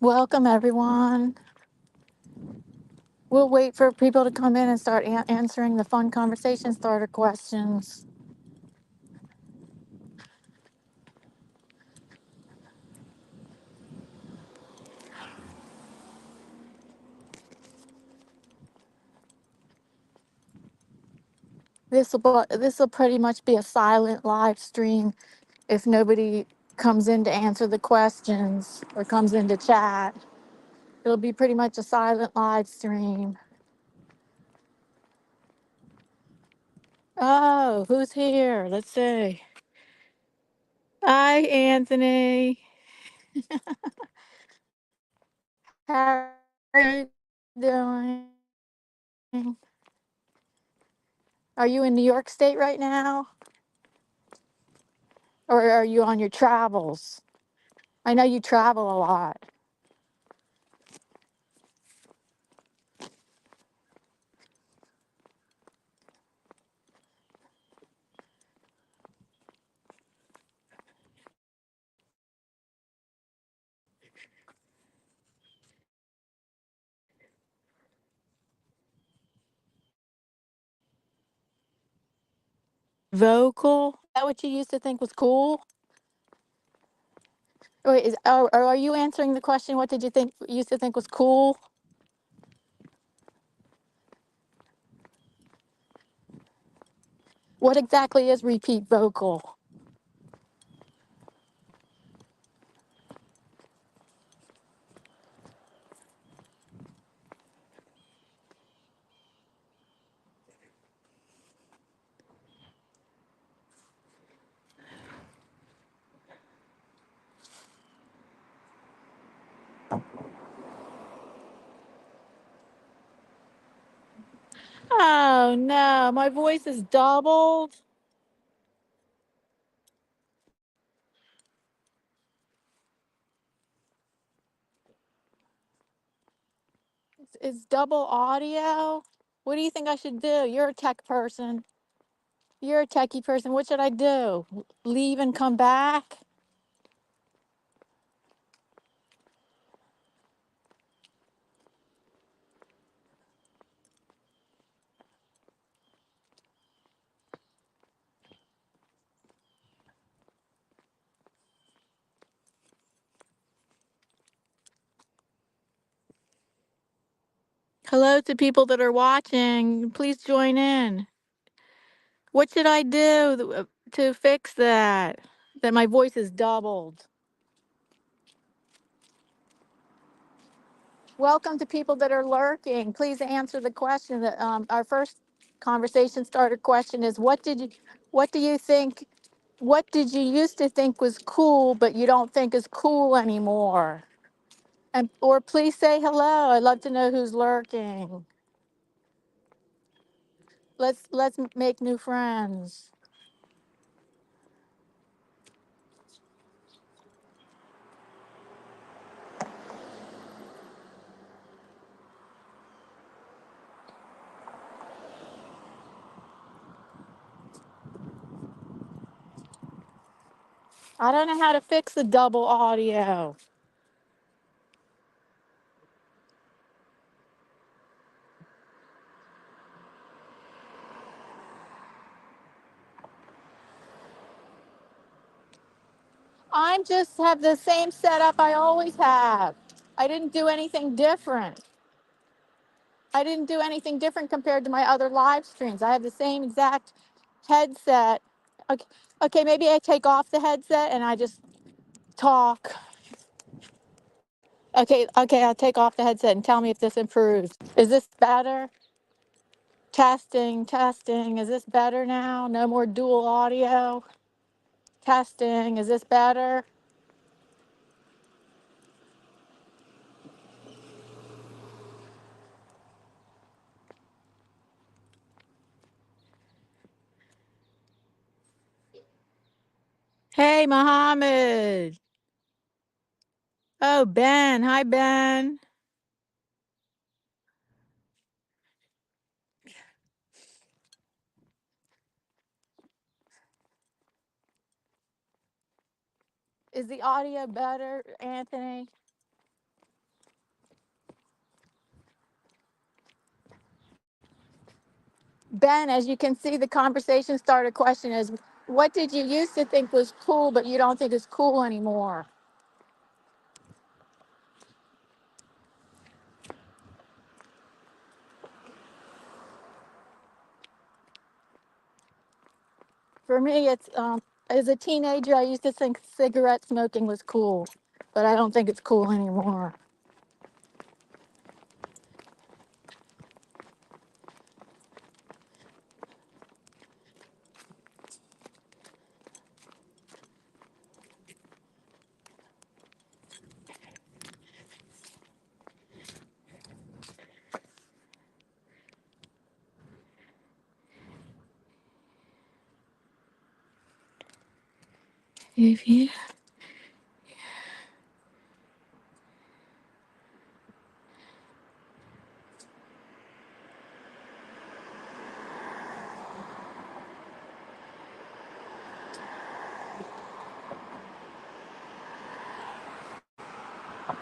Welcome, everyone. We'll wait for people to come in and start answering the fun conversation starter questions. This will pretty much be a silent live stream if nobody comes in to answer the questions or comes in to chat. It'll be pretty much a silent live stream. Oh, who's here? Let's see. Hi, Anthony. How are you doing? Are you in New York State right now? Or are you on your travels? I know you travel a lot. Vocal? Is that what you used to think was cool? Wait, or are you answering the question? What did you think used to think was cool? What exactly is repeat vocal? Oh no, my voice is doubled. It's double audio. What do you think I should do? You're a tech person. You're a techie person. What should I do? Leave and come back? Hello to people that are watching. Please join in. What should I do to fix that? That my voice is doubled. Welcome to people that are lurking. Please answer the question. That our first conversation starter question is: what do you think? What did you used to think was cool, but you don't think is cool anymore? And or please say hello. I'd love to know who's lurking. Let's make new friends. I don't know how to fix the double audio. I'm just have the same setup I always have. I didn't do anything different. I didn't do anything different compared to my other live streams. I have the same exact headset. Okay, okay, maybe I take off the headset and I just talk. Okay, I'll take off the headset and tell me if this improves. Is this better? Testing, testing. Is this better now? No more dual audio. Testing. Is this better? Hey, Mohammed. Oh, Ben. Hi, Ben. Is the audio better, Anthony? Ben, as you can see, the conversation starter question is, what did you used to think was cool, but you don't think is cool anymore? For me, it's as a teenager, I used to think cigarette smoking was cool, but I don't think it's cool anymore. If you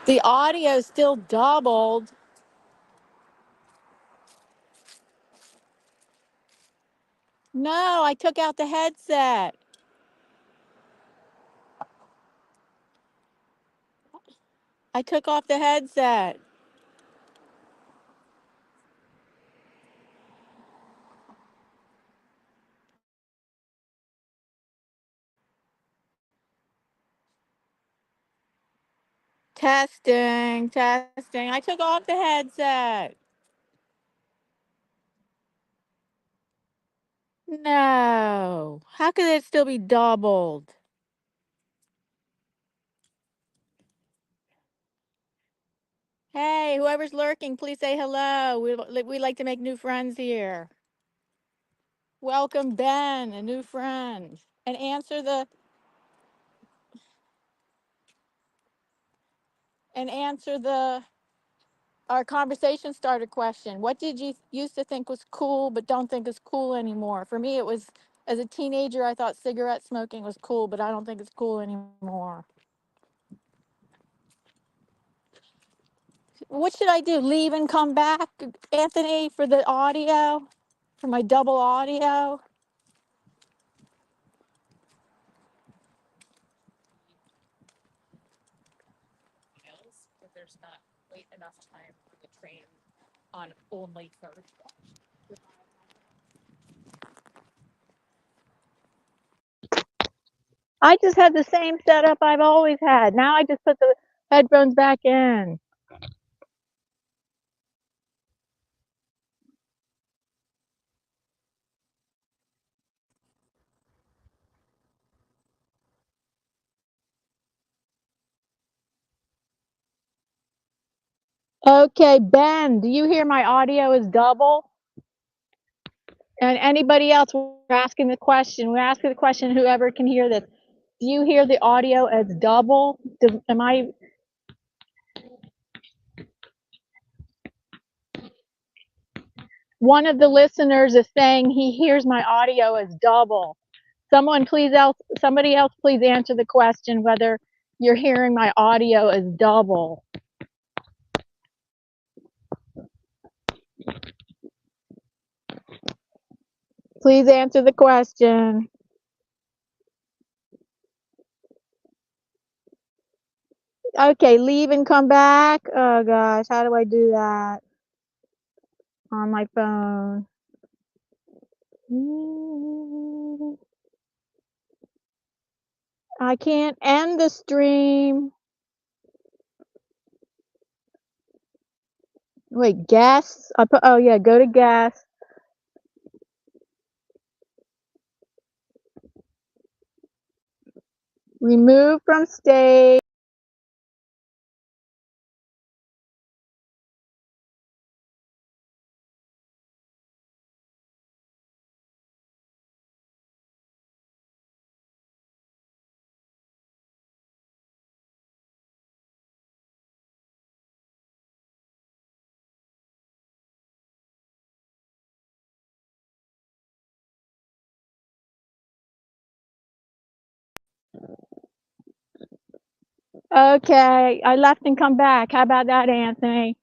The audio still doubled. No, I took out the headset. I took off the headset. Testing, testing. I took off the headset. No. How could it still be doubled? Hey, whoever's lurking, please say hello. We like to make new friends here. Welcome, Ben, a new friend. And answer the our conversation starter question. What did you used to think was cool but don't think is cool anymore? For me, it was as a teenager, I thought cigarette smoking was cool, but I don't think it's cool anymore. What should I do? Leave and come back, Anthony, for the audio, for my double audio? I just had the same setup I've always had. Now I just put the headphones back in. Okay, Ben, do you hear my audio is double? And anybody else, we're asking the question. We're asking the question, whoever can hear this. Do you hear the audio as double? Am I? One of the listeners is saying he hears my audio as double. Somebody else please answer the question whether you're hearing my audio as double. Please answer the question. Okay, leave and come back. Oh gosh, how do I do that on my phone? I can't end the stream. Wait, guests? Oh yeah, go to guests. Remove from stage. Okay, I left and come back. How about that, Anthony?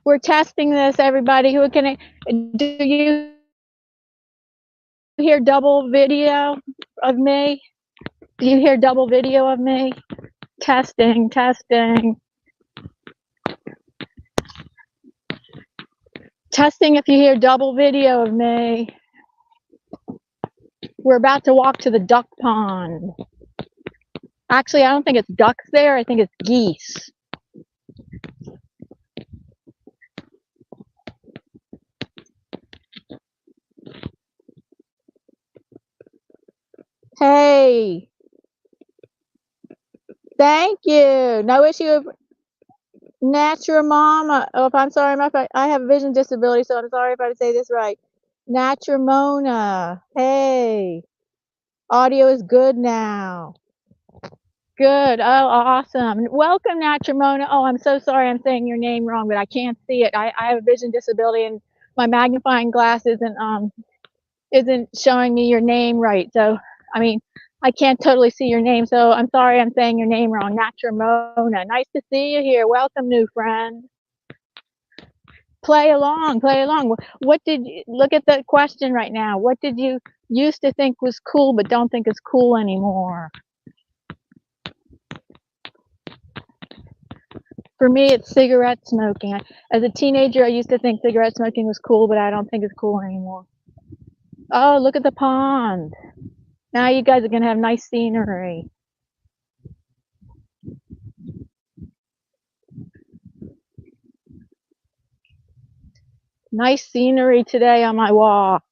We're testing this, everybody. Who can do you hear double video of me? Do you hear double video of me? Testing, testing. Testing if you hear double video of me. We're about to walk to the duck pond. Actually, I don't think it's ducks there. I think it's geese. Hey, thank you. No issue of Natural Mama. Oh, if I'm sorry, I have a vision disability, so I'm sorry if I say this right. Natramona. Hey, audio is good now. Good. Oh, awesome. Welcome, Natramona. Oh, I'm so sorry I'm saying your name wrong, but I can't see it. I have a vision disability, and my magnifying glass isn't showing me your name right. So, I mean, I can't totally see your name, so I'm sorry I'm saying your name wrong. Natramona. Nice to see you here. Welcome, new friend. Play along, play along. What did you look at the question right now? What did you used to think was cool but don't think is cool anymore? For me, it's cigarette smoking. As a teenager, I used to think cigarette smoking was cool, but I don't think it's cool anymore. Oh, look at the pond. Now you guys are going to have nice scenery. Nice scenery today on my walk.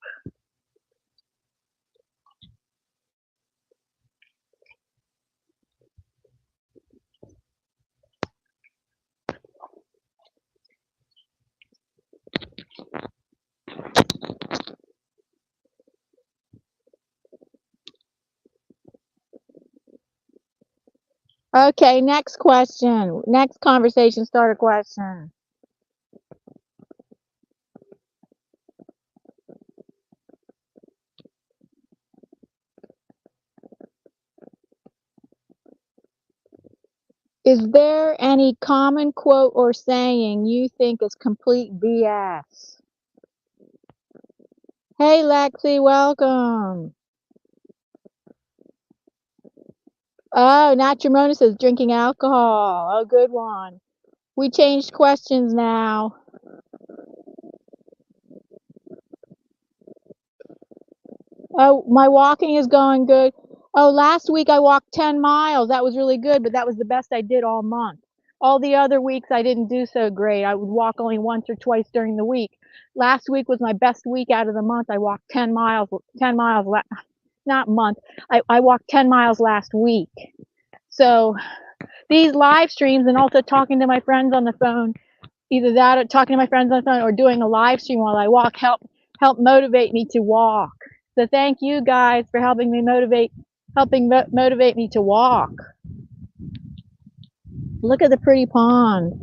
Okay, next question. Next conversation starter question. Is there any common quote or saying you think is complete BS? Hey, Lexi, welcome. Oh, Natramona says drinking alcohol. Oh, good one. We changed questions now. Oh, my walking is going good. Oh, last week I walked 10 miles. That was really good, but that was the best I did all month. All the other weeks I didn't do so great. I would walk only once or twice during the week. Last week was my best week out of the month. I walked 10 miles, not month. I walked 10 miles last week. So these live streams and also talking to my friends on the phone, either that or talking to my friends on the phone or doing a live stream while I walk help motivate me to walk. So thank you guys for helping motivate me to walk. Look at the pretty pond.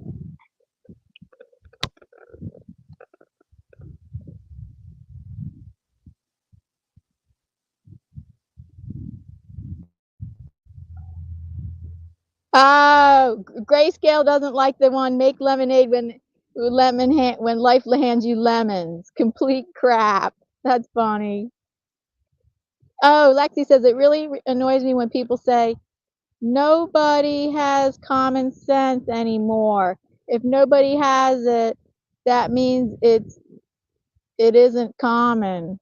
Oh, Grayscale doesn't like the one make lemonade when life hands you lemons. Complete crap. That's funny. Oh, Lexi says it really annoys me when people say nobody has common sense anymore. If nobody has it, that means it isn't common.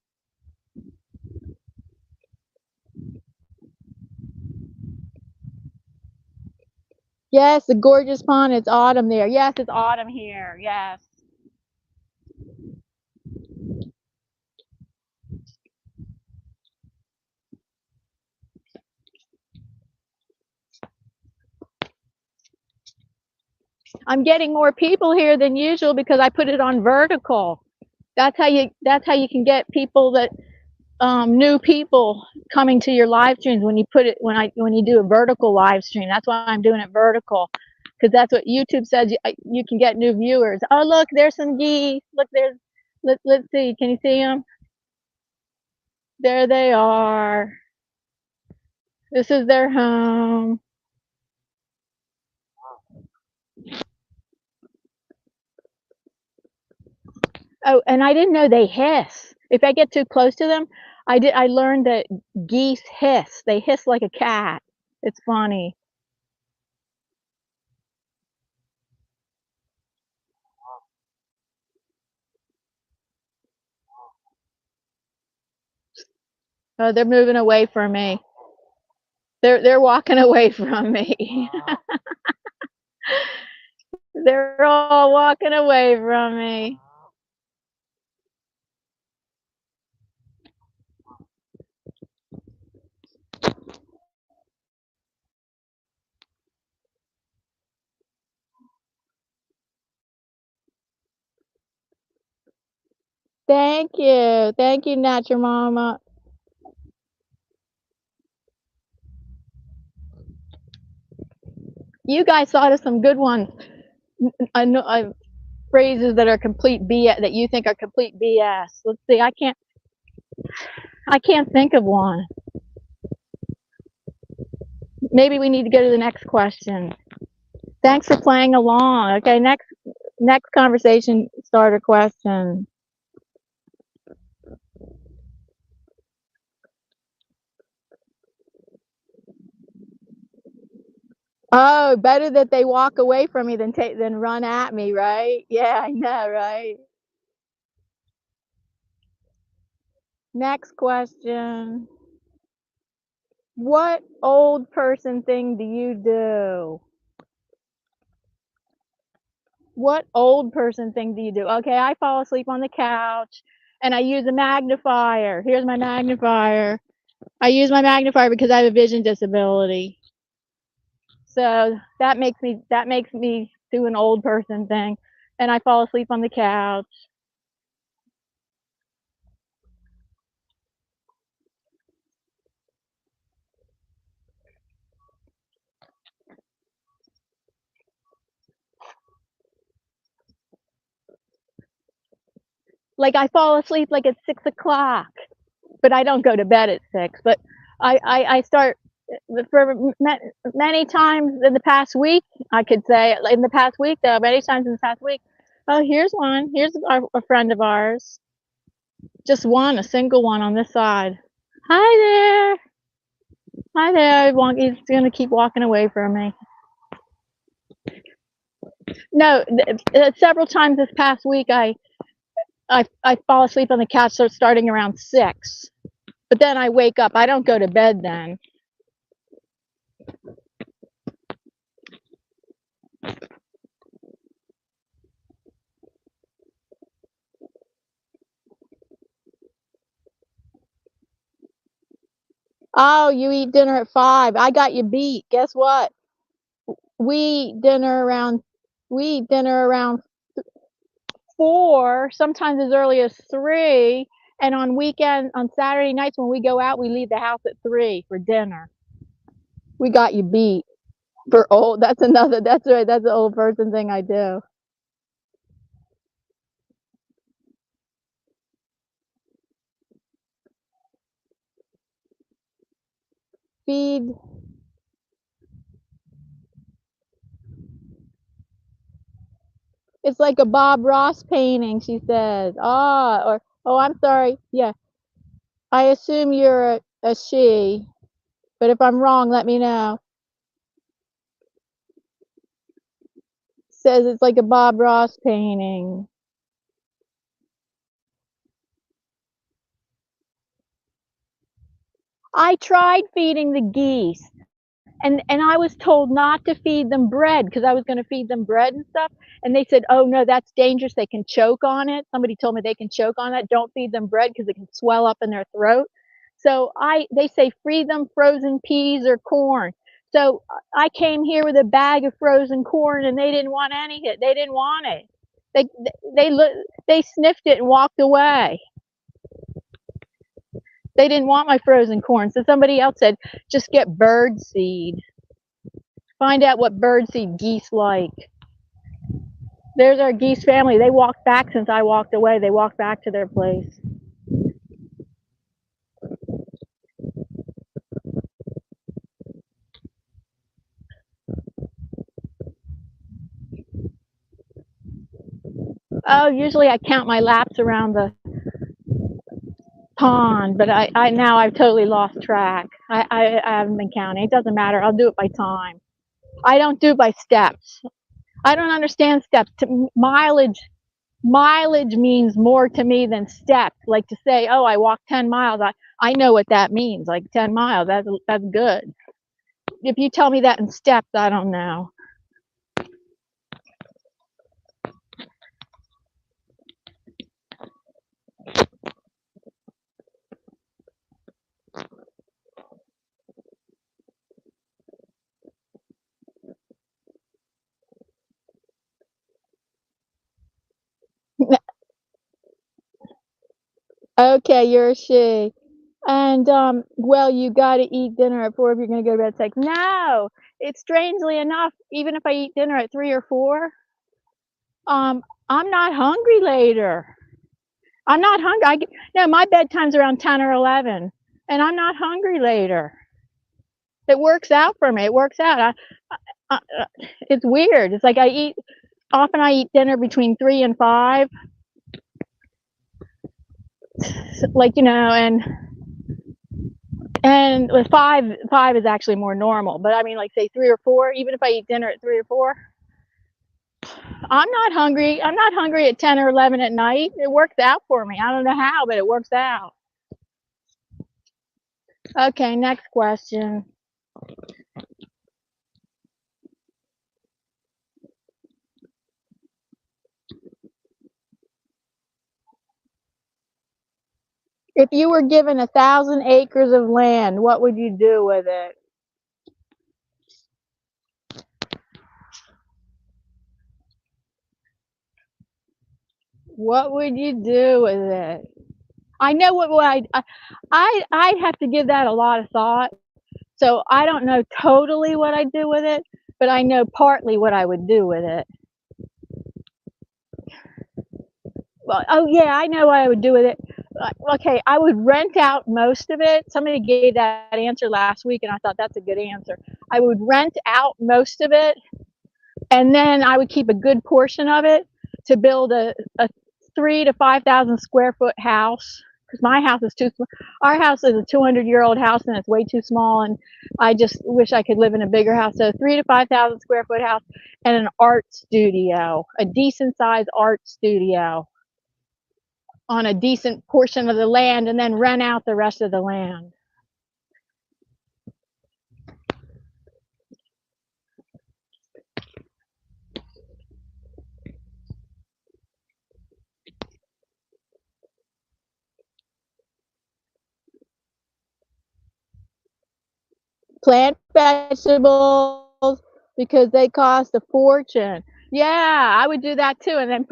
Yes, the gorgeous pond. It's autumn there. Yes, it's autumn here. Yes. I'm getting more people here than usual because I put it on vertical. That's how you can get people that new people coming to your live streams when you do a vertical live stream. That's why I'm doing it vertical, because that's what YouTube says you can get new viewers. Oh, look, there's some geese. Look, let's see. Can you see them? There they are. This is their home. Oh, and I didn't know they hiss. If I get too close to them, I learned that geese hiss. They hiss like a cat. It's funny. Oh, they're moving away from me. They're walking away from me. They're all walking away from me. Thank you. Thank you, Natural Mama. You guys thought of some good ones. I know phrases that are complete BS that you think are complete BS. Let's see. I can't think of one. Maybe we need to go to the next question. Thanks for playing along. Okay, next conversation starter question. Oh, better that they walk away from me than run at me, right? Yeah, I know, right? Next question. What old person thing do you do? What old person thing do you do? Okay, I fall asleep on the couch and I use a magnifier. Here's my magnifier. I use my magnifier because I have a vision disability. So that makes me do an old person thing, and I fall asleep on the couch. Like I fall asleep like at 6 o'clock, but I don't go to bed at 6. But I start for many times in the past week. I could say in the past week though, many times in the past week. Oh, here's one. Here's a friend of ours. Just one, a single one on this side. Hi there. Hi there. He's gonna keep walking away from me. No, several times this past week, I fall asleep on the couch starting around 6, but then I wake up. I don't go to bed then. Oh, you eat dinner at 5. I got you beat. Guess what? We eat dinner around we eat dinner around 4, sometimes as early as 3, and on Saturday nights when we go out, we leave the house at 3 for dinner. We got you beat. For old, that's right, that's an old person thing I do. Feed. It's like a Bob Ross painting, she says. Ah, or oh, I'm sorry. Yeah, I assume you're a she, but if I'm wrong, let me know. Says it's like a Bob Ross painting. I tried feeding the geese. And I was told not to feed them bread because I was going to feed them bread and stuff. And they said, "Oh no, that's dangerous. They can choke on it." Somebody told me they can choke on it. Don't feed them bread because it can swell up in their throat. So they say feed them frozen peas or corn. So I came here with a bag of frozen corn and they didn't want any of it. They didn't want it. They they they sniffed it and walked away. They didn't want my frozen corn. So somebody else said, just get bird seed. Find out what birdseed geese like. There's our geese family. They walked back since I walked away. They walked back to their place. Oh, usually I count my laps around the pond, but I now I've totally lost track. I haven't been counting. It doesn't matter. I'll do it by time. I don't do it by steps. I don't understand steps. Mileage means more to me than steps. Like to say, oh, I walked 10 miles. I know what that means. Like 10 miles. That's good. If you tell me that in steps, I don't know. Okay, you're a she. And well, you got to eat dinner at 4 if you're going to go to bed at 6. No, it's strangely enough, even if I eat dinner at 3 or 4, um, I'm not hungry later. I'm not hungry. No, my bedtime's around 10 or 11, and I'm not hungry later. It works out for me. It works out. It's weird. It's like often I eat dinner between 3 and 5, like, and with five is actually more normal. But I mean, like, say 3 or 4, even if I eat dinner at 3 or 4, I'm not hungry. I'm not hungry at 10 or 11 at night. It works out for me. I don't know how, but it works out. Okay, next question. If you were given 1,000 acres of land, what would you do with it? What would you do with it? I know what I'd have to give that a lot of thought. So I don't know totally what I'd do with it, but I know partly what I would do with it. Well, oh yeah, I know what I would do with it. Okay, I would rent out most of it. Somebody gave that answer last week, and I thought that's a good answer. I would rent out most of it, and then I would keep a good portion of it to build a 3,000 to 5,000 square foot house. Because my house is too small. Our house is a 200-year-old house, and it's way too small. And I just wish I could live in a bigger house. So 3,000 to 5,000 square foot house, and an art studio, a decent sized art studio on a decent portion of the land, and then rent out the rest of the land. Plant vegetables because they cost a fortune. Yeah, I would do that too, and then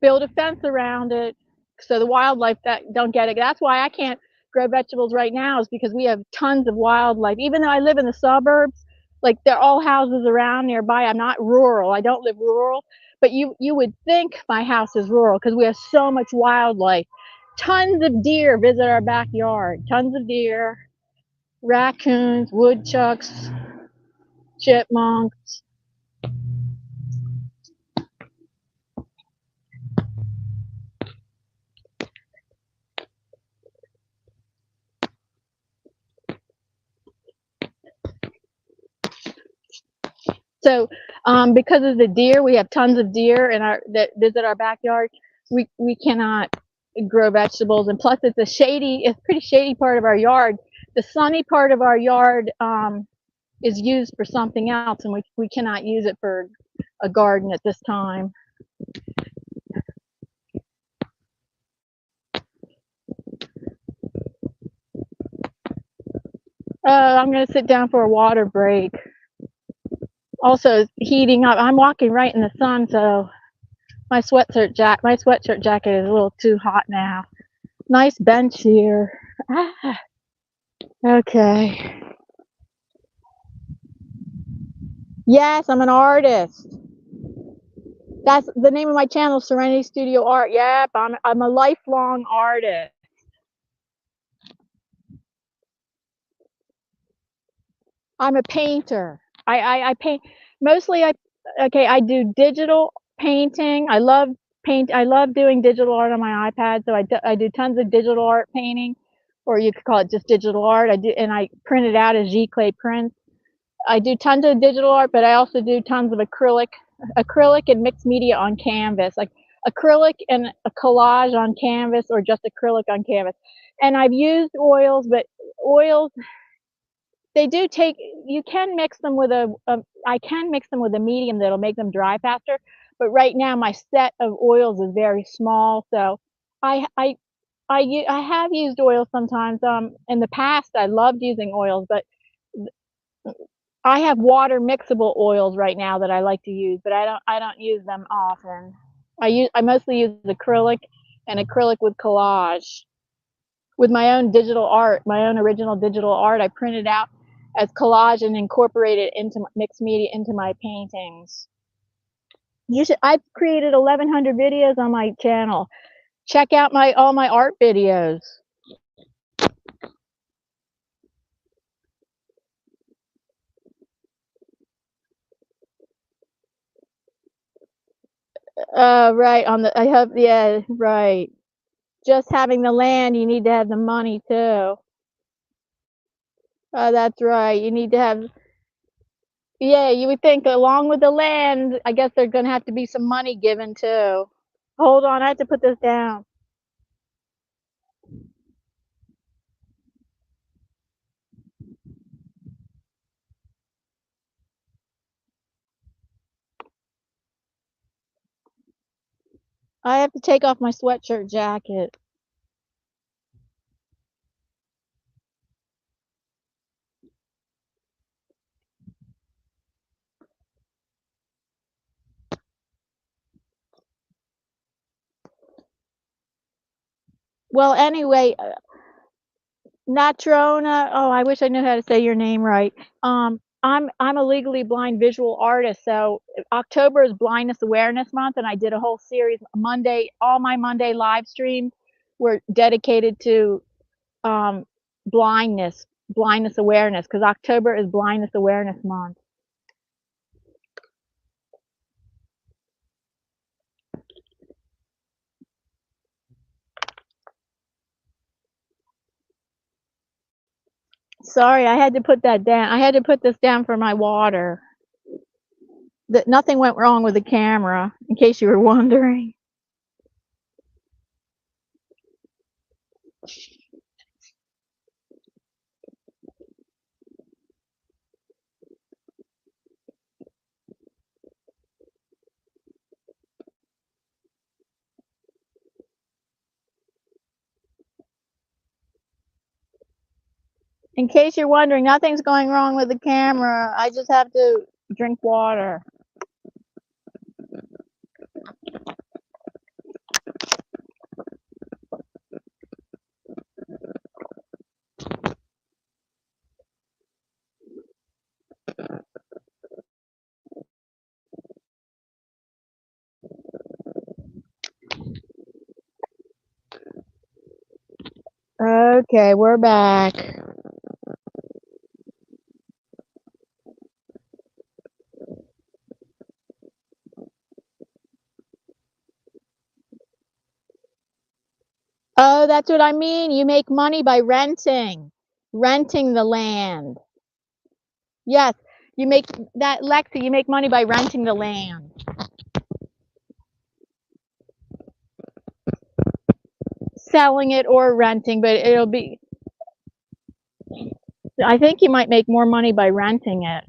build a fence around it so the wildlife that don't get it. That's why I can't grow vegetables right now, is because we have tons of wildlife. Even though I live in the suburbs, like they're all houses around nearby. I'm not rural. I don't live rural, but you would think my house is rural because we have so much wildlife. Tons of deer visit our backyard. Tons of deer, raccoons, woodchucks, chipmunks. So, because of the deer, we have tons of deer that visit our backyard. We cannot grow vegetables, and plus it's a pretty shady part of our yard. The sunny part of our yard is used for something else, and we cannot use it for a garden at this time. I'm going to sit down for a water break. Also, it's heating up. I'm walking right in the sun, so my sweatshirt jacket is a little too hot now. Nice bench here. Ah, okay. Yes, I'm an artist. That's the name of my channel, Serenity Studio Art. Yep, I'm a lifelong artist. I'm a painter. I paint mostly. I do digital painting. I love paint. I love doing digital art on my iPad, so I do tons of digital art painting, or you could call it just digital art. I do, and I print it out as G-clay prints. I do tons of digital art, but I also do tons of acrylic and mixed media on canvas, like acrylic and a collage on canvas, or just acrylic on canvas. And I've used oils, but oils, they do take, you can mix them with I can mix them with a medium that'll make them dry faster. But right now my set of oils is very small, so I I I have used oils sometimes. In the past I loved using oils, but I have water mixable oils right now that I like to use, but I don't use them often. I mostly use acrylic and acrylic with collage. With my own digital art, my own original digital art, I print it out as collage and incorporate it into mixed media into my paintings. I've created 1,100 videos on my channel. Check out all my art videos. Right, I have, yeah, right. Just having the land, you need to have the money too. That's right. You need to have, yeah, you would think along with the land, I guess there's gonna have to be some money given too. Hold on, I have to put this down. I have to take off my sweatshirt jacket. Well, anyway, Natrona, oh, I wish I knew how to say your name right. I'm a legally blind visual artist, so October is Blindness Awareness Month, and I did a whole series Monday. All my Monday live streams were dedicated to um, blindness awareness, because October is Blindness Awareness Month. Sorry, I had to put that down. I had to put this down for my water. That nothing went wrong with the camera, in case you were wondering. In case you're wondering, nothing's going wrong with the camera. I just have to drink water. Okay, we're back. Oh, that's what I mean. You make money by renting the land. Yes, you make that, Lexi, you make money by renting the land. Selling it or renting, but it'll be, I think you might make more money by renting it.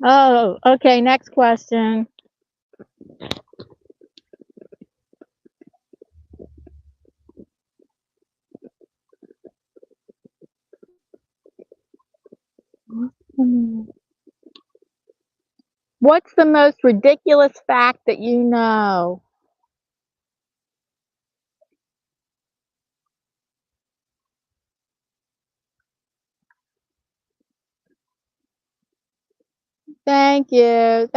Oh, okay, next question. What's the most ridiculous fact that you know? Thank you.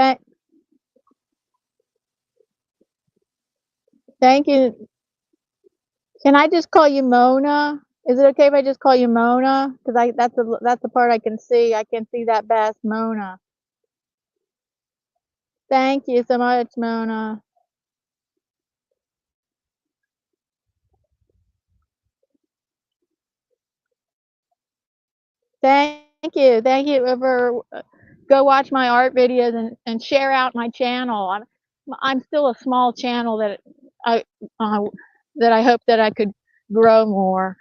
Thank you. Can I just call you Mona? Is it okay if I just call you Mona? Because that's the part I can see. I can see that best, Mona. Thank you so much, Mona. Thank you for go watch my art videos and share out my channel. I'm still a small channel I uh, that I hope that I could grow more.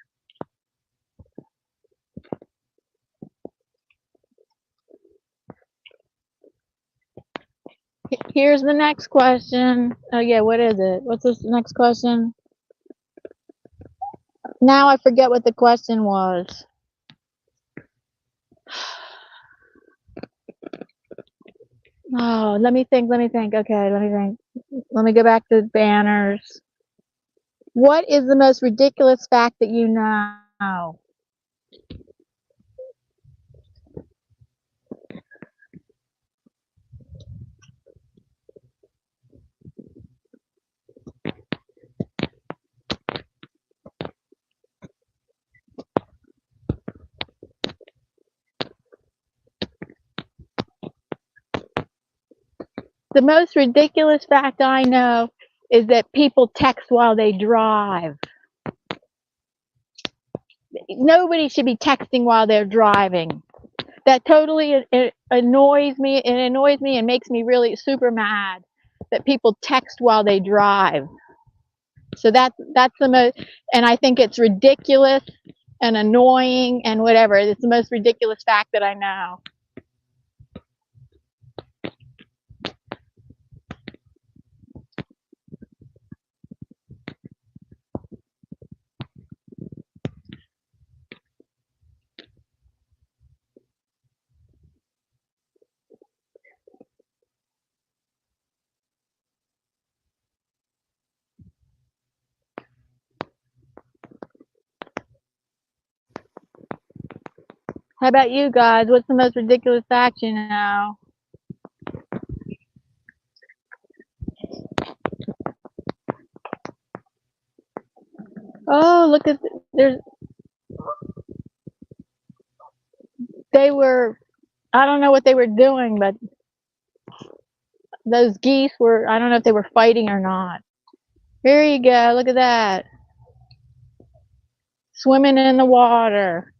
Here's the next question. Oh yeah, what is it? What's this next question? Now I forget what the question was. Oh, let me think. Okay, let me think. Let me go back to banners. What is the most ridiculous fact that you know? The most ridiculous fact I know is that people text while they drive. Nobody should be texting while they're driving. That totally annoys me. It annoys me and makes me really super mad that people text while they drive. So that's the most, and I think it's ridiculous and annoying and whatever. It's the most ridiculous fact that I know. How about you guys? What's the most ridiculous fact you know? Oh, look at there's they were I don't know what they were doing, but those geese were I don't know if they were fighting or not. Here you go. Look at that. Swimming in the water.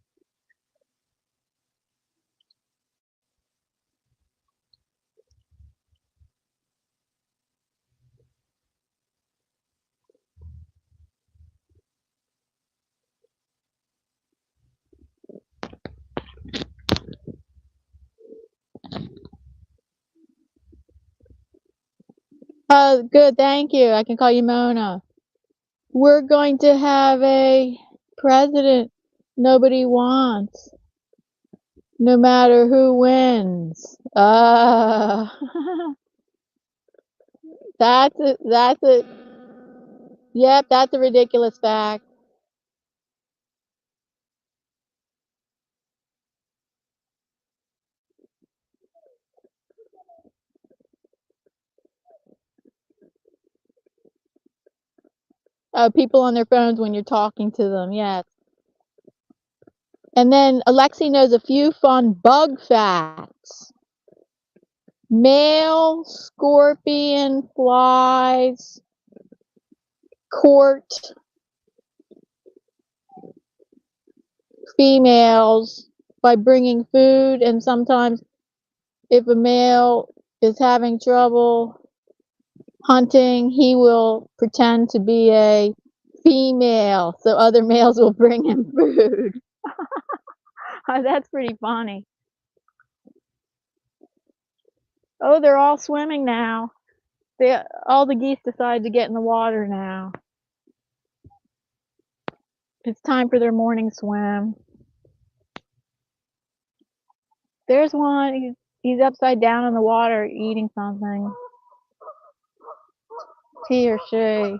Oh, good. Thank you. I can call you Mona. We're going to have a president nobody wants, no matter who wins. That's it. Yep, that's a ridiculous fact. People on their phones when you're talking to them, yes. And then Alexi knows a few fun bug facts. Male scorpion flies court females by bringing food, and sometimes if a male is having trouble hunting, he will pretend to be a female so other males will bring him food. That's pretty funny. Oh, they're all swimming now. All the geese decide to get in the water now. It's time for their morning swim. There's one. He's upside down in the water eating something. He or she.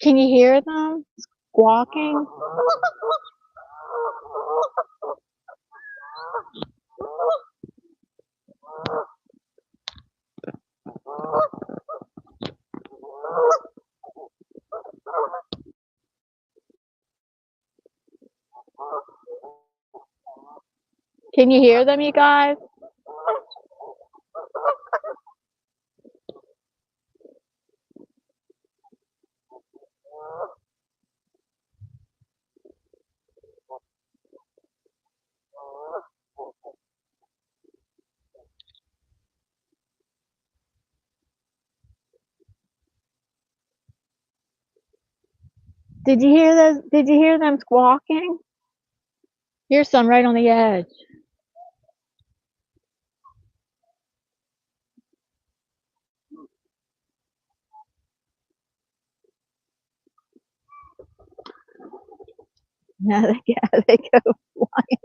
Can you hear them squawking? Can you hear them, you guys? Did you hear those? Did you hear them squawking? Here's some right on the edge. Now they go flying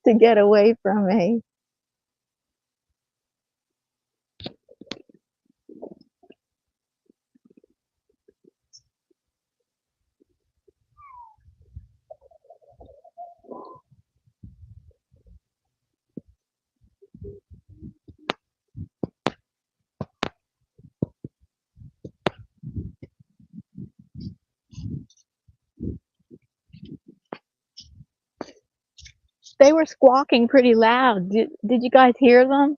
to get away from me. They were squawking pretty loud. Did you guys hear them?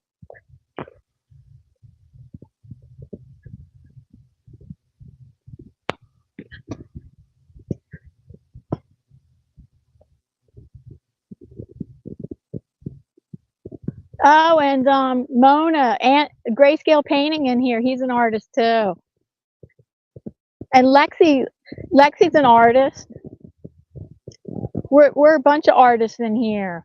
Oh, and Mona, and Grayscale Painting in here. He's an artist too. And Lexi's an artist. We're a bunch of artists in here.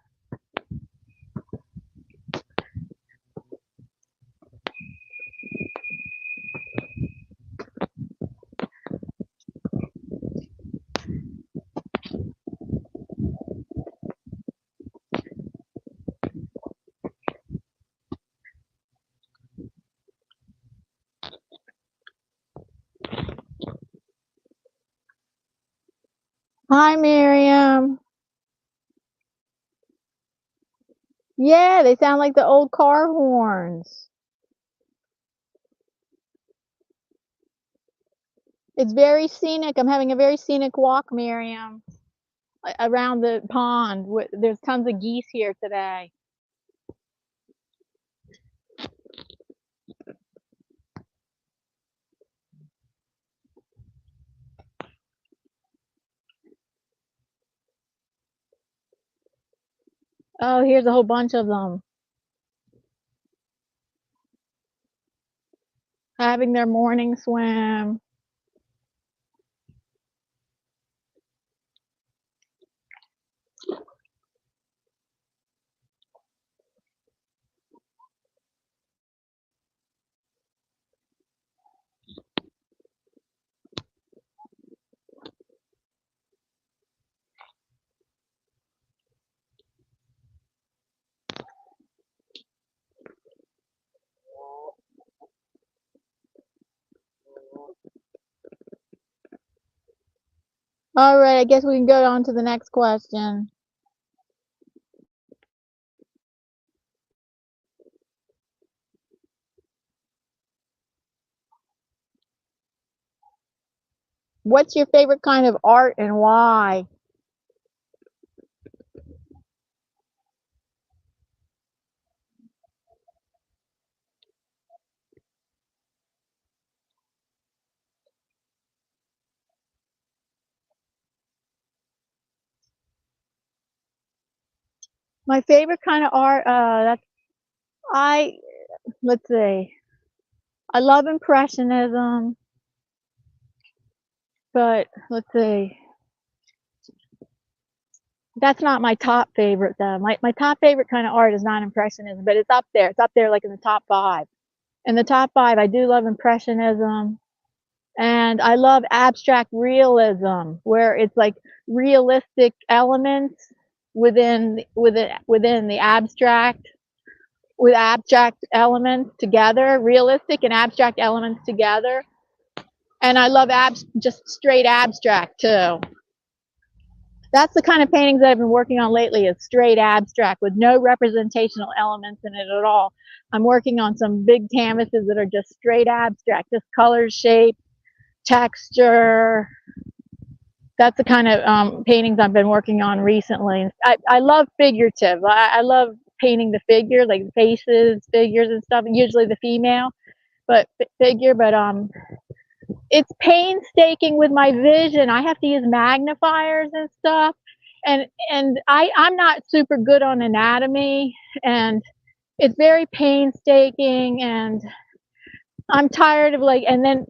Hi, Miriam. Yeah, they sound like the old car horns. It's very scenic. I'm having a very scenic walk, Miriam, around the pond. There's tons of geese here today. Oh, here's a whole bunch of them having their morning swim. All right, I guess we can go on to the next question. What's your favorite kind of art and why? My favorite kind of art, I, let's see. I love Impressionism, but let's see. That's not my top favorite though. My top favorite kind of art is not Impressionism, but it's up there. It's up there like in the top 5. In the top 5, I do love Impressionism, and I love abstract realism, where it's like realistic elements within the abstract, with abstract elements together, realistic and abstract elements together. And I love just straight abstract too. That's the kind of paintings that I've been working on lately, is straight abstract with no representational elements in it at all. I'm working on some big canvases that are just straight abstract, just colors, shape, texture. That's the kind of paintings I've been working on recently. I love figurative. I love painting the figure, like faces, figures and stuff, and usually the female, but figure. But it's painstaking with my vision. I have to use magnifiers and stuff, and I'm not super good on anatomy, and it's very painstaking, and I'm tired of like, and then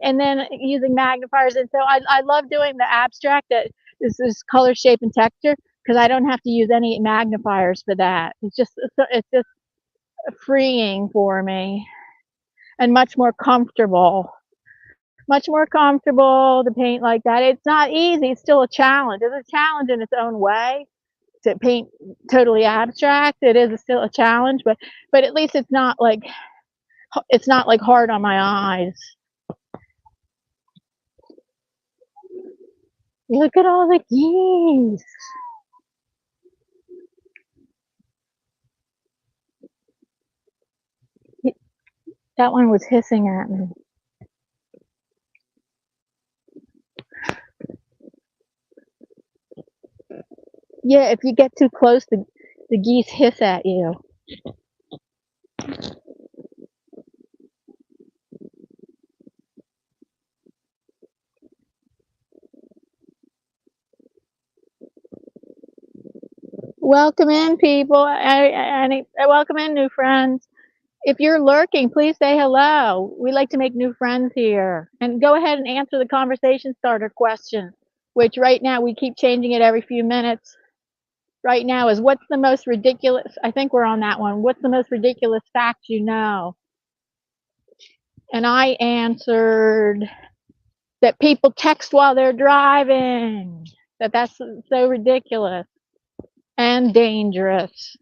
using magnifiers, and so I love doing the abstract that is color, shape, and texture because I don't have to use any magnifiers for that. It's just freeing for me and much more comfortable to paint like that. It's not easy. It's still a challenge. It's a challenge in its own way to paint totally abstract. It is still a challenge, but at least it's not like hard on my eyes. Look at all the geese. That one was hissing at me. Yeah, if you get too close, the geese hiss at you. Welcome in, people. Welcome in, new friends. If you're lurking, please say hello. We like to make new friends here. And go ahead and answer the conversation starter question, which right now we keep changing it every few minutes. Right now is what's the most ridiculous, I think we're on that one. What's the most ridiculous fact you know? And I answered that people text while they're driving. That's so ridiculous and dangerous.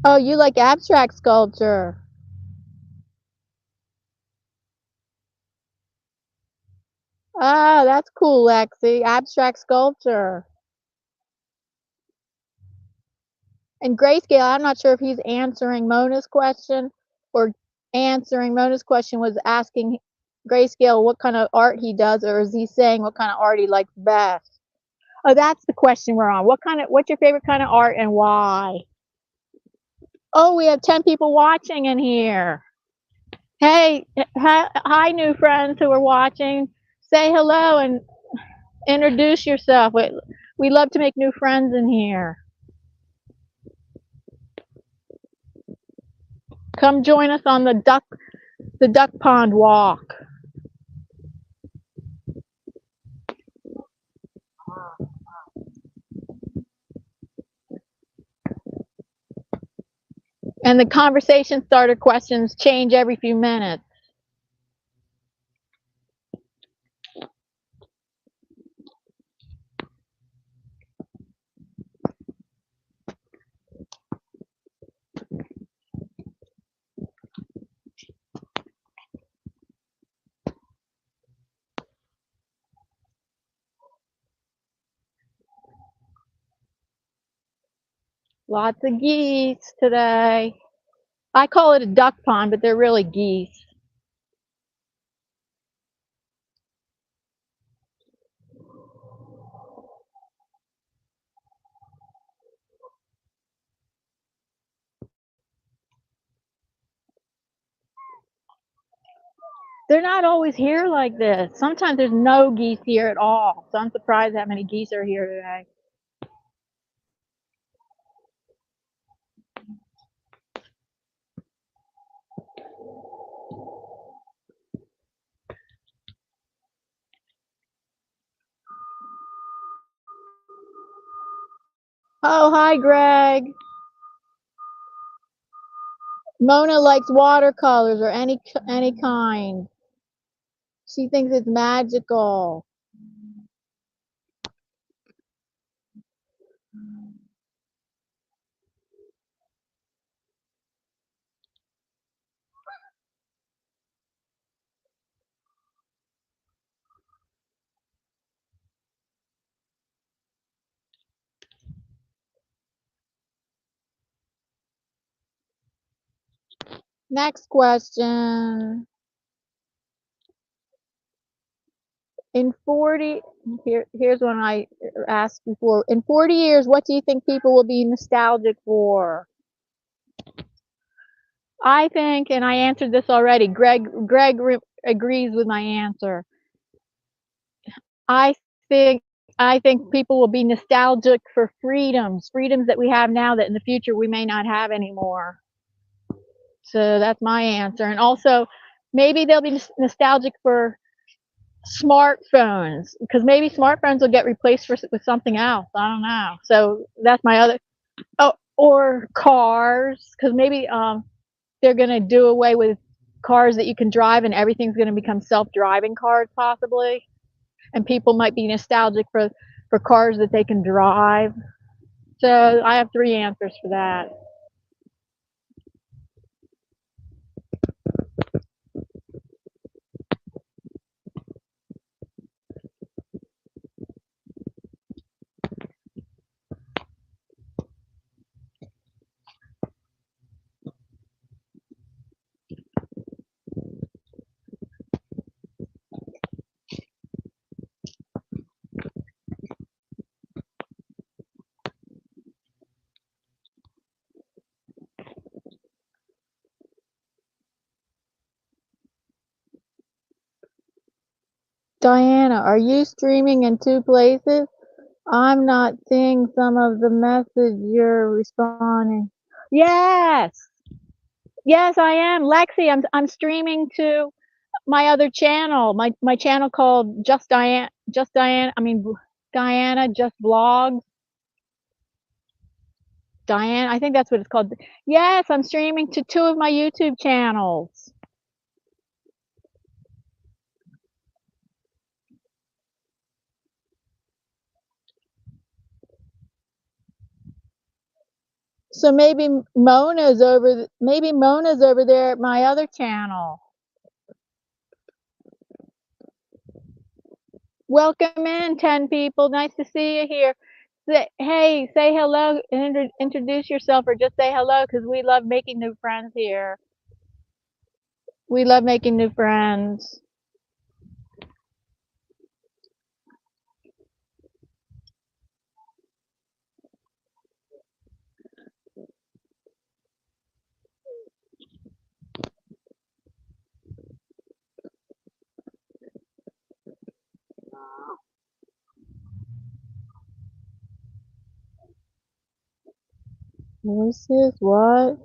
Oh, you like abstract sculpture? Oh, that's cool, Lexi. Abstract sculpture. And Grayscale, I'm not sure if he's answering Mona's question or answering Mona's question was asking Grayscale what kind of art he does, or is he saying what kind of art he likes best? Oh, that's the question we're on. What's your favorite kind of art and why? Oh, we have 10 people watching in here. Hey, hi, new friends who are watching. Say hello and introduce yourself. We love to make new friends in here. Come join us on the duck pond walk. And the conversation starter questions change every few minutes. Lots of geese today. I call it a duck pond, but they're really geese. They're not always here like this. Sometimes there's no geese here at all. So I'm surprised how many geese are here today. Oh, hi, Greg. Mona likes watercolors or any kind. She thinks it's magical. Next question. In 40, here's one I asked before. In 40 years, what do you think people will be nostalgic for? I think, and I answered this already. Greg agrees with my answer. I think I think people will be nostalgic for freedoms that we have now that in the future we may not have anymore. So that's my answer. And also, maybe they'll be nostalgic for smartphones because maybe smartphones will get replaced with something else. I don't know. So that's my other. Oh, or cars because maybe they're going to do away with cars that you can drive and everything's going to become self-driving cars possibly, and people might be nostalgic for cars that they can drive. So I have 3 answers for that. Diana, are you streaming in 2 places? I'm not seeing some of the message you're responding. Yes. Yes, I am. Lexi, I'm streaming to my other channel. My channel called Diana Just Vlogs. Diane, I think that's what it's called. Yes, I'm streaming to 2 of my YouTube channels. So maybe Mona's over there at my other channel. Welcome in 10 people. Nice to see you here. Hey, say hello and introduce yourself or just say hello because we love making new friends here. We love making new friends. Voices, what?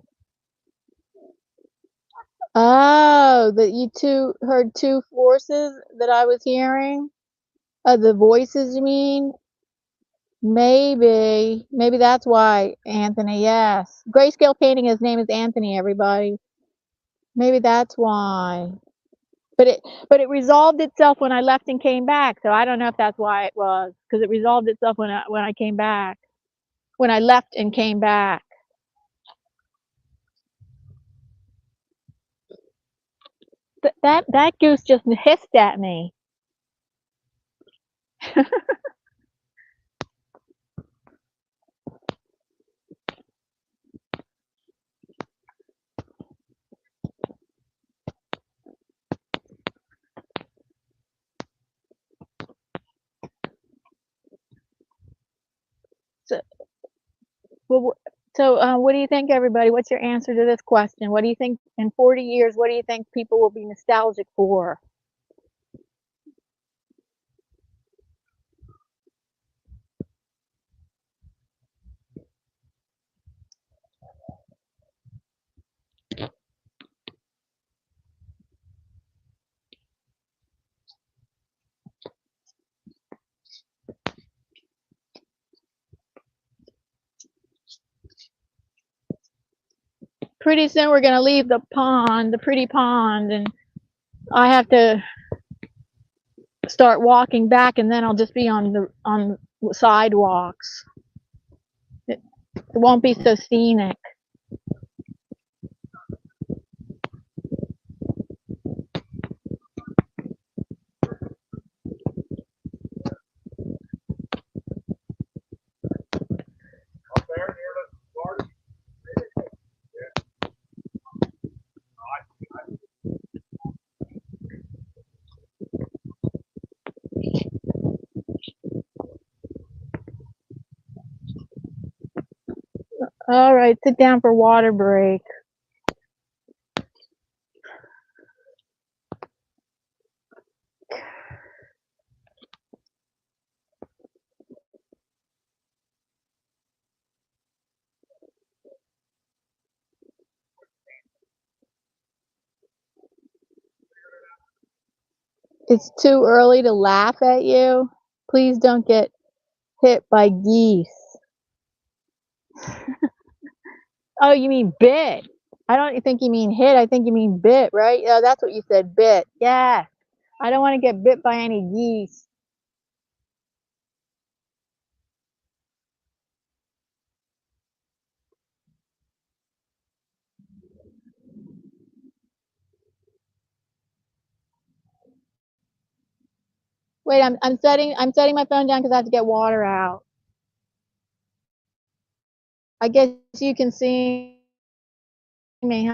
Oh, that you heard 2 forces that I was hearing? The voices, you mean? Maybe that's why, Anthony. Yes, grayscale painting. His name is Anthony. Everybody. Maybe that's why. But it resolved itself when I left and came back. So I don't know if that's why it was because it resolved itself when I came back. When I left and came back. That goose just hissed at me. So, well, what do you think, everybody? What's your answer to this question? What do you think in 40 years? What do you think people will be nostalgic for? Pretty soon we're going to leave the pond, the pretty pond, and I have to start walking back, and then I'll just be on the sidewalks. It won't be so scenic. All right, sit down for water break. It's too early to laugh at you. Please don't get hit by geese. Oh, you mean bit. I don't think you mean hit. I think you mean bit, right? Yeah, that's what you said, bit. Yeah. I don't want to get bit by any geese. Wait, I'm setting my phone down because I have to get water out. I guess you can see me.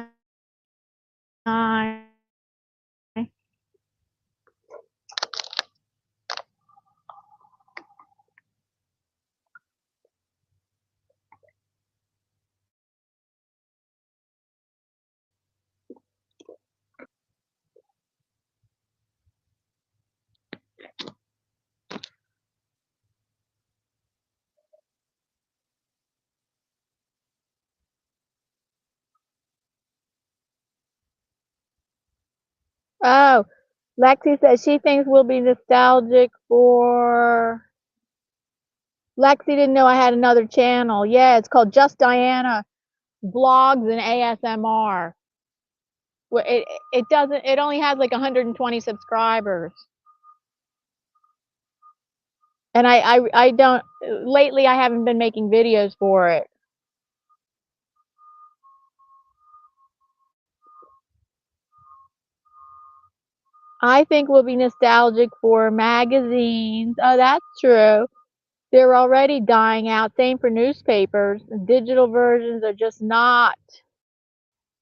Hi. Oh, Lexi says she thinks we'll be nostalgic for. Lexi didn't know I had another channel. Yeah, it's called Just Diana Vlogs and ASMR. It doesn't. It only has like 120 subscribers. And I don't. Lately, I haven't been making videos for it. I think we'll be nostalgic for magazines. Oh, that's true. They're already dying out. Same for newspapers. The digital versions are just not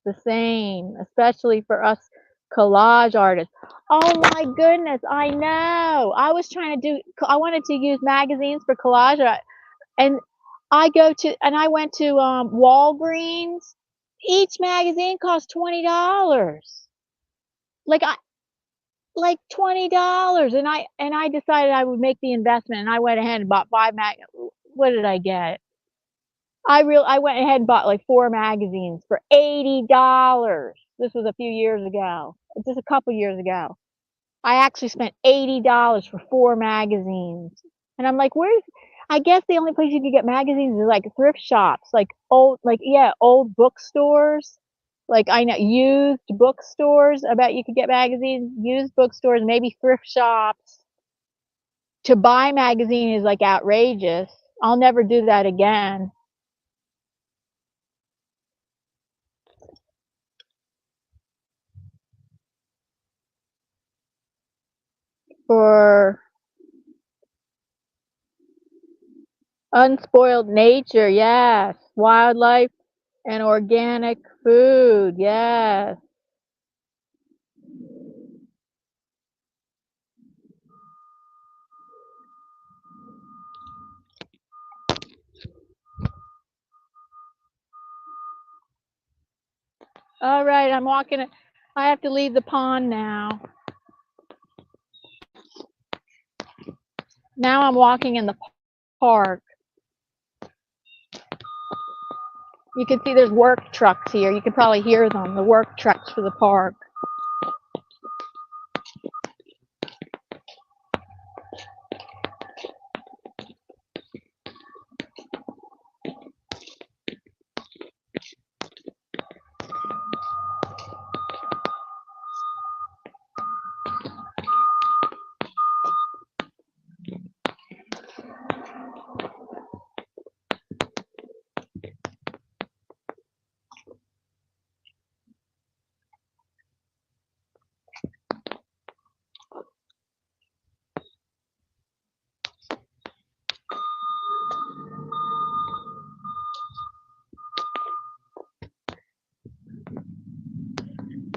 the same, especially for us collage artists. Oh my goodness, I know. I wanted to use magazines for collage art, and I went to Walgreens. Each magazine cost $20. Like I like $20, and I decided I would make the investment, and I went ahead and bought five mag. What did I get? I went ahead and bought like 4 magazines for $80. This was a few years ago, just a couple years ago. I actually spent $80 for 4 magazines. And I'm like, where's I guess the only place you could get magazines is like thrift shops, old bookstores. Like I know used bookstores. I bet you could get magazines, used bookstores, maybe thrift shops. To buy magazine is like outrageous. I'll never do that again. For unspoiled nature, yes. Wildlife and organic food, yes. All right, I'm walking. I have to leave the pond now. Now I'm walking in the park. You can see there's work trucks here. You can probably hear them, the work trucks for the park.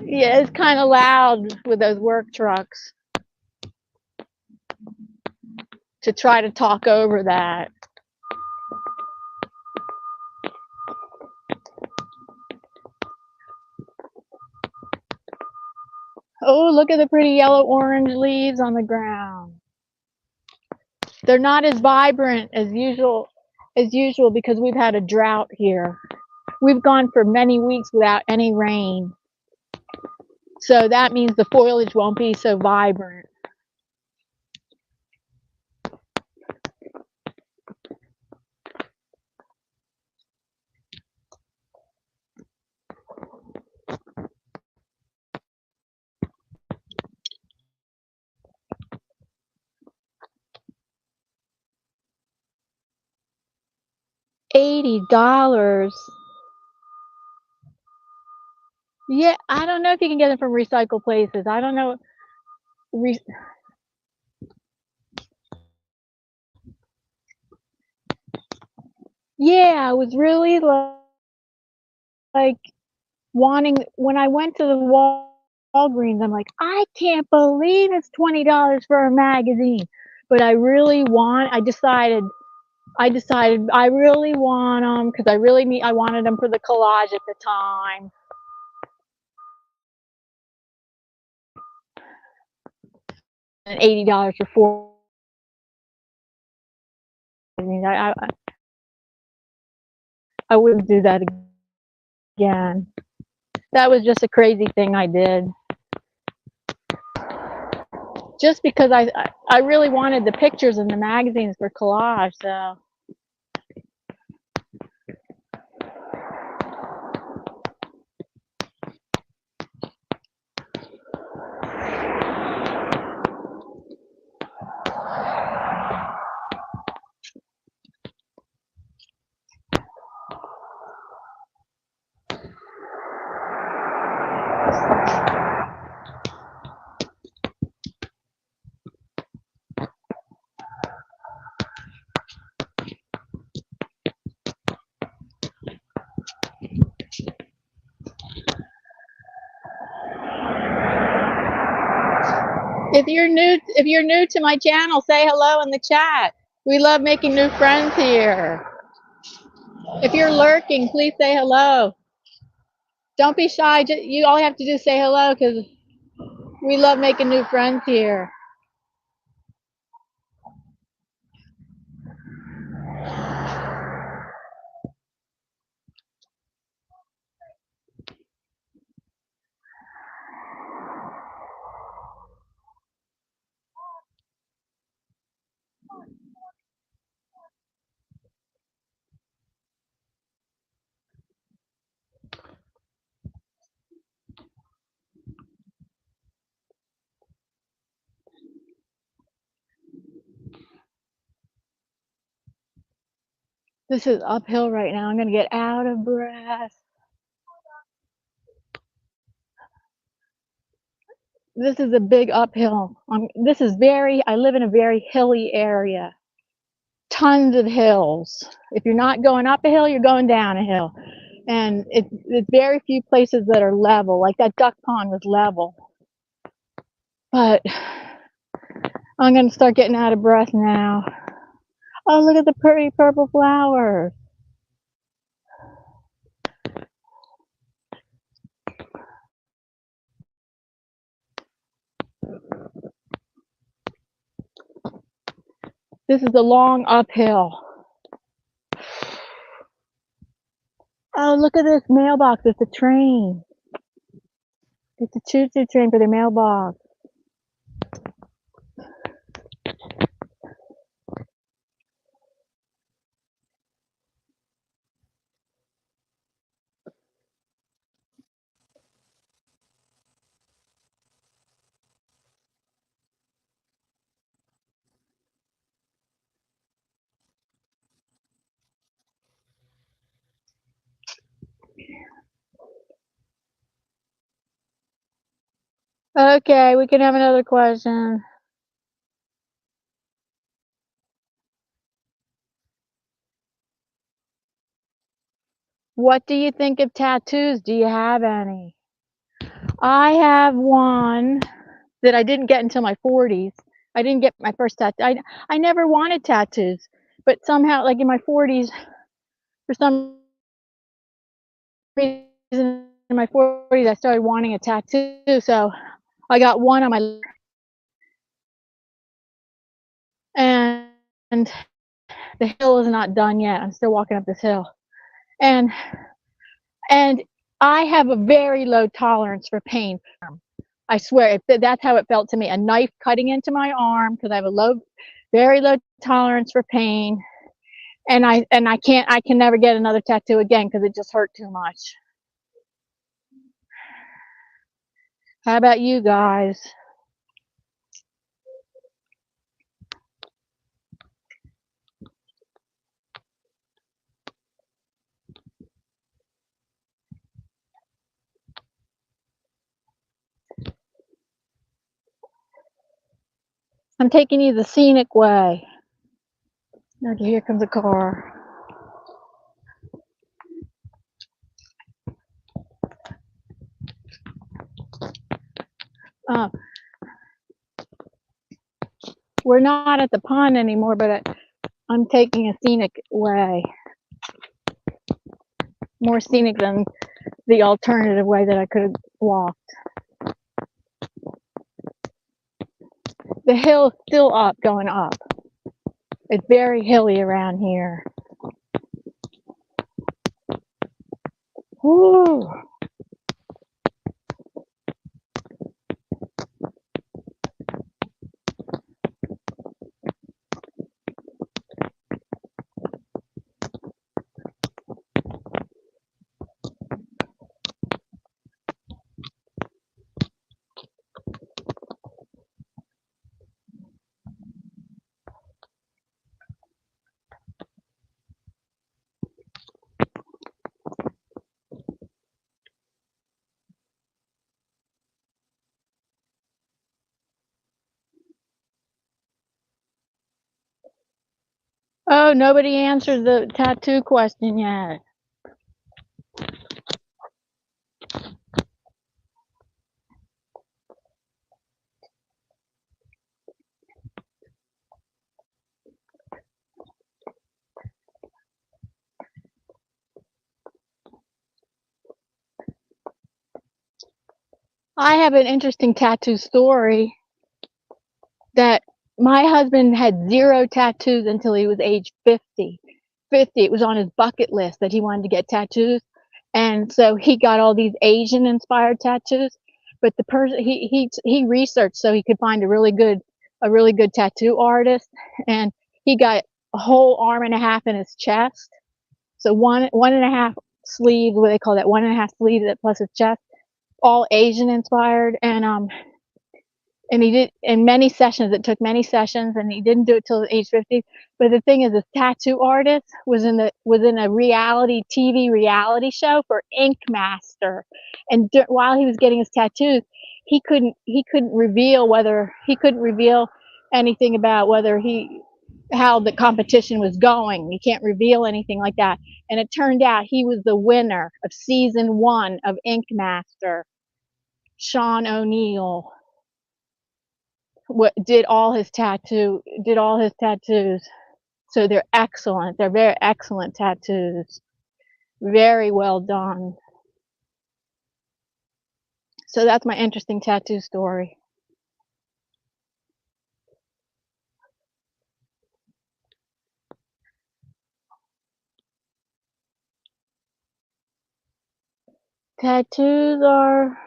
Yeah, it's kind of loud with those work trucks to try to talk over that. Oh, look at the pretty yellow orange leaves on the ground. They're not as vibrant as usual because we've had a drought here. We've gone for many weeks without any rain. So that means the foliage won't be so vibrant. $80. Yeah, I don't know if you can get them from recycled places. I don't know. Yeah, I was really like wanting when I went to the Walgreens. I'm like, I can't believe it's $20 for a magazine. But I really want. I decided I really want them because I wanted them for the collage at the time. And $80 for four. I wouldn't do that again. That was just a crazy thing I did. Just because I really wanted the pictures in the magazines for collage, so. If you're new to my channel, say hello in the chat. We love making new friends here. If you're lurking, please say hello. Don't be shy. You all have to do is say hello because we love making new friends here. This is uphill right now. I'm going to get out of breath. This is a big uphill. I live in a very hilly area. Tons of hills. If you're not going up a hill, you're going down a hill. And it's very few places that are level. Like that duck pond was level. But I'm going to start getting out of breath now. Oh, look at the pretty purple flowers. This is a long uphill. Oh, look at this mailbox. It's a train. It's a choo-choo train for the mailbox. Okay, we can have another question. What do you think of tattoos? Do you have any? I have one that I didn't get until my 40s. I didn't get my first tattoo. I never wanted tattoos, but somehow, like in my 40s, for some reason in my 40s, I started wanting a tattoo. So I got one on my left, and the hill is not done yet. I'm still walking up this hill, and and I have a very low tolerance for pain. I swear, that's how it felt to me. A knife cutting into my arm because I have a very low tolerance for pain, and I can never get another tattoo again because it just hurt too much. How about you guys? I'm taking you the scenic way. Okay, here comes a car. Uh, we're not at the pond anymore, but I'm taking a scenic way. More scenic than the alternative way that I could have walked. The hill's still up, going up. It's very hilly around here. Woo. Oh, nobody answered the tattoo question yet. I have an interesting tattoo story that my husband had 0 tattoos until he was age 50. 50, it was on his bucket list that he wanted to get tattoos. And so he got all these Asian inspired tattoos. But the person he researched so he could find a really good tattoo artist, and he got a whole arm and a half in his chest. So one and a half sleeve, what they call that, one and a half sleeve that plus his chest, all Asian inspired. And he did in many sessions. It took many sessions, and he didn't do it till age 50. But the thing is, this tattoo artist was in a TV reality show for Ink Master, and while he was getting his tattoos, he couldn't reveal anything about how the competition was going. He can't reveal anything like that. And it turned out he was the winner of season 1 of Ink Master. Sean O'Neill did all his tattoos. So they're excellent. They're very excellent tattoos. Very well done. So that's my interesting tattoo story. Tattoos are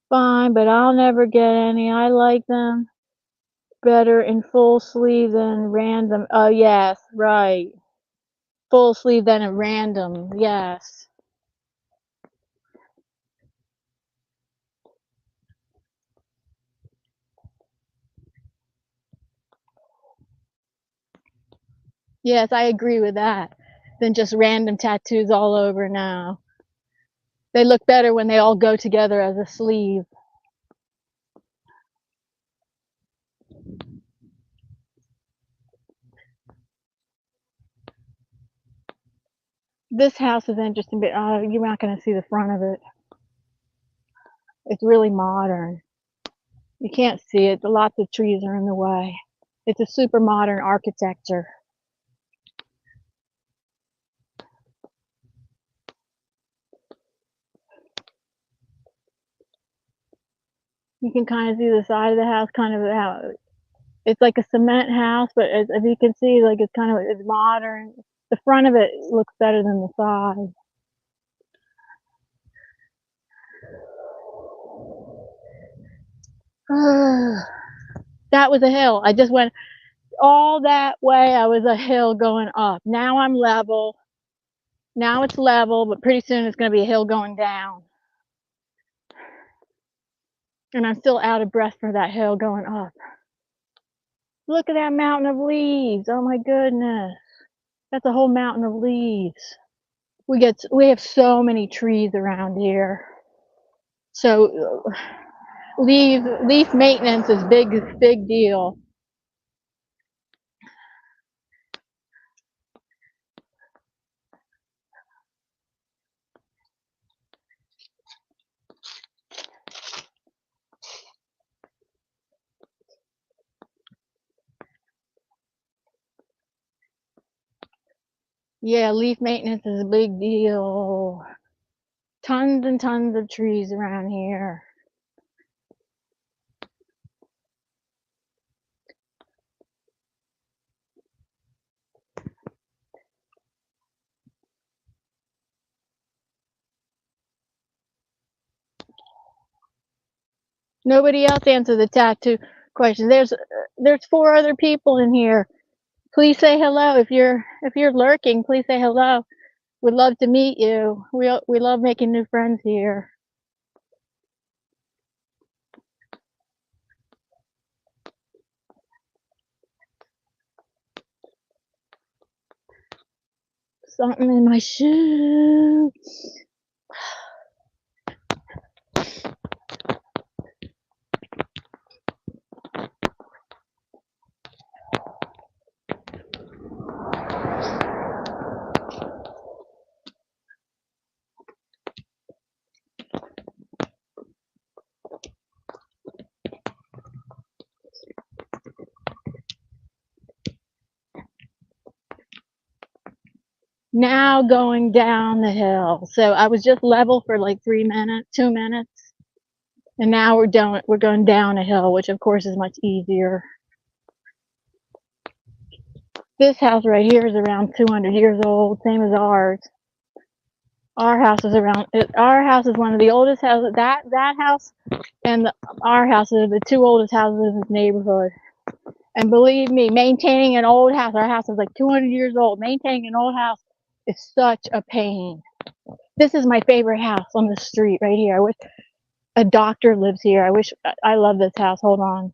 fine, but I'll never get any. I like them better in full sleeve than random. Oh, yes, right. Full sleeve than a random. Yes. Yes, I agree with that. Than just random tattoos all over now. They look better when they all go together as a sleeve. This house is interesting, but you're not going to see the front of it. It's really modern. You can't see it. Lots of trees are in the way. It's a super modern architecture. You can kind of see the side of the house, kind of how it's like a cement house, but as you can see, like it's kind of it's modern. The front of it looks better than the side. That was a hill. I just went all that way. I was a hill going up. Now I'm level. Now it's level, but pretty soon it's going to be a hill going down. And I'm still out of breath for that hill going up. Look at that mountain of leaves. Oh my goodness. That's a whole mountain of leaves. We have so many trees around here. So leaf maintenance is big deal. Yeah, leaf maintenance is a big deal. Tons and tons of trees around here. Nobody else answered the tattoo question. There's 4 other people in here. Please say hello. If you're lurking, please say hello. We'd love to meet you. We love making new friends here. Something in my shoe. Now going down the hill. So I was just level for like 2 minutes. And now we're going down a hill, which of course is much easier. This house right here is around 200 years old, same as ours. Our house is one of the oldest houses. That house and our house are the 2 oldest houses in this neighborhood. And believe me, maintaining an old house, our house is like 200 years old. Maintaining an old house is such a pain. This is my favorite house on the street right here. I wish a doctor lives here. I love this house. Hold on.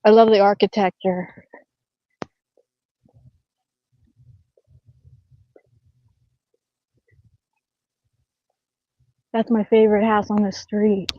I love the architecture. That's my favorite house on the street.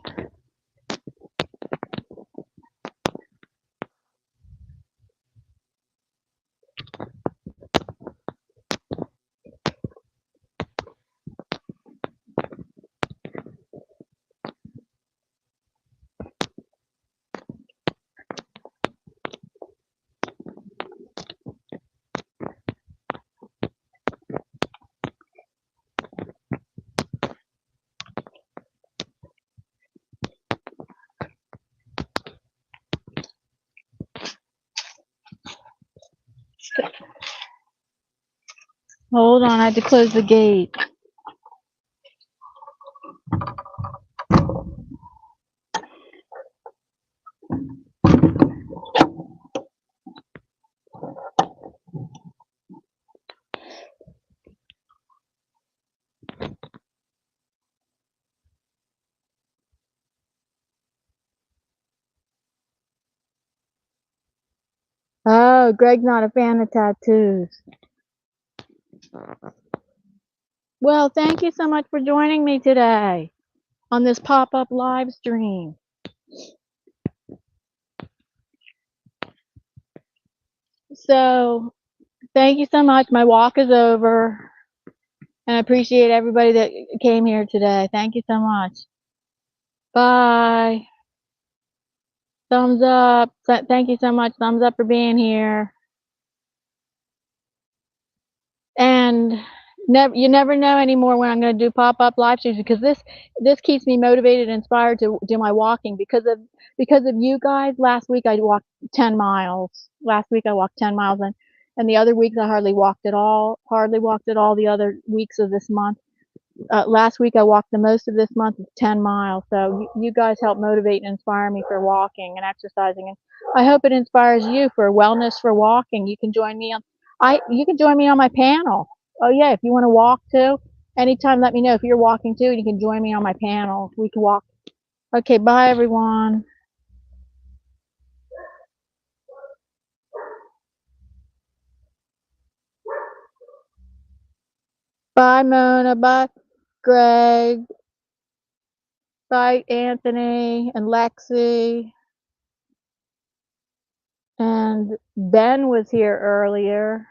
Hold on, I had to close the gate. Oh, Greg's not a fan of tattoos. Well, thank you so much for joining me today on this pop-up live stream. So, thank you so much. My walk is over. And I appreciate everybody that came here today. Thank you so much. Bye. Thumbs up. Thank you so much. Thumbs up for being here. And You never know anymore when I'm going to do pop-up live streams, because this keeps me motivated and inspired to do my walking because of you guys. Last week I walked 10 miles. Last week I walked 10 miles, and the other weeks I hardly walked at all. Hardly walked at all the other weeks of this month. Last week I walked the most of this month, 10 miles. So you guys help motivate and inspire me for walking and exercising, and I hope it inspires you for wellness for walking. You can join me on you can join me on my panel. Oh yeah, if you want to walk too, anytime let me know if you're walking too, and you can join me on my panel. We can walk. Okay, bye everyone. Bye Mona, bye Greg, bye Anthony and Lexi. And Ben was here earlier.